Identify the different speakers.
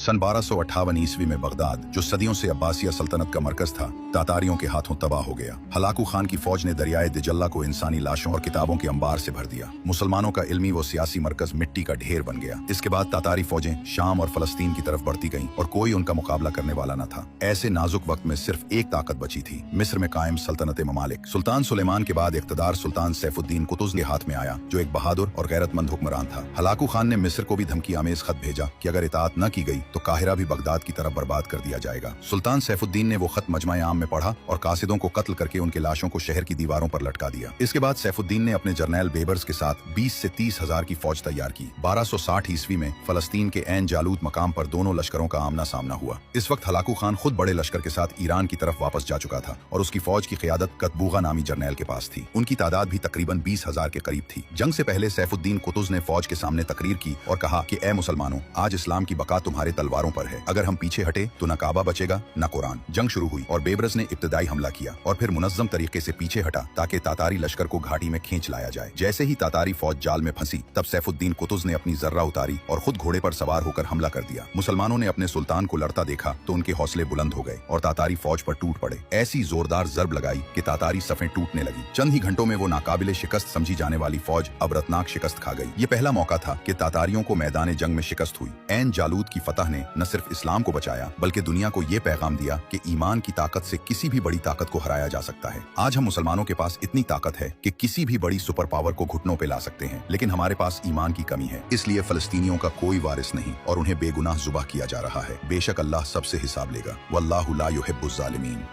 Speaker 1: सन 1258 ईस्वी में बगदाद, जो सदियों से अब्बासिया सल्तनत का मरकज था, तातारियों के हाथों तबाह हो गया। हलाकू खान की फौज ने दरियाए दिजल्ला को इंसानी लाशों और किताबों के अंबार से भर दिया। मुसलमानों का इल्मी व सियासी मरकज मिट्टी का ढेर बन गया। इसके बाद तातारी फौजें शाम और फलस्तीन की तरफ बढ़ती गईं और कोई उनका मुकाबला करने वाला न था। ऐसे नाजुक वक्त में सिर्फ एक ताकत बची थी, मिस्र में कायम सल्तनत ममालिक। सुल्तान सुलेमान के बाद इक़्तिदार सुल्तान सैफुद्दीन कुतुज़ के हाथ में आया, जो एक बहादुर और गैरतमंद हुक्मरान था। हलाकू खान ने मिस्र को भी धमकी आमेज खत भेजा कि अगर इताअत न की गई तो काहिरा भी बगदाद की तरफ बर्बाद कर दिया जाएगा। सुल्तान सैफुद्दीन ने वो खत मजमा आम में पढ़ा और कासिदों को कत्ल करके उनके लाशों को शहर की दीवारों पर लटका दिया। इसके बाद सैफुद्दीन ने अपने जर्नैल बेबर्स के साथ 20 से 30 हजार की फौज तैयार की। 1260 ईस्वी में फलस्तीन के ऐन जालूत मकाम पर दोनों लश्करों का आमना सामना हुआ। इस वक्त हलाकू खान खुद बड़े लश्कर के साथ ईरान की तरफ वापस जा चुका था और उसकी फौज की क़ियादत कतबूगा नामी जर्नैल के पास थी। उनकी तादाद भी तकरीबन 20 हजार के करीब थी। जंग से पहले सैफुद्दीन कुतुज़ ने फौज के सामने तकरीर की और कहा कि ए मुसलमानों, आज इस्लाम की बका तुम्हारे तलवारों पर है। अगर हम पीछे हटे तो न काबा बचेगा न कुरान। जंग शुरू हुई और बेबरस ने इब्तदाई हमला किया और फिर मुनज़्ज़म तरीके से पीछे हटा ताकि तातारी लश्कर को घाटी में खींच लाया जाए। जैसे ही तातारी फौज जाल में फंसी, तब सैफुद्दीन कुतुज़ ने अपनी जर्रा उतारी और खुद घोड़े पर सवार होकर हमला कर दिया। मुसलमानों ने अपने सुल्तान को लड़ता देखा तो उनके हौसले बुलंद हो गए और तातारी फौज पर टूट पड़े। ऐसी जोरदार जर्ब लगाई कि तातारी सफ़ें टूटने लगी। चंद ही घंटों में वो नाकाबिले शिकस्त समझी जाने वाली फौज अबरतनाक शिकस्त खा गई। ये पहला मौका था कि तातारियों को मैदान जंग में शिकस्त हुई। ऐन जालूत की फतह ने न सिर्फ इस्लाम को बचाया बल्कि दुनिया को ये पैगाम दिया कि ईमान की ताकत से किसी भी बड़ी ताकत को हराया जा सकता है। आज हम मुसलमानों के पास इतनी ताकत है कि किसी भी बड़ी सुपर पावर को घुटनों पे ला सकते हैं, लेकिन हमारे पास ईमान की कमी है। इसलिए फलस्तीनियों का कोई वारिस नहीं और उन्हें बेगुनाह जुबाह किया जा रहा है। बेशक अल्लाह सबसे हिसाब लेगा। वल्लाहु ला युहिब्बुज़ ज़ालिमीन।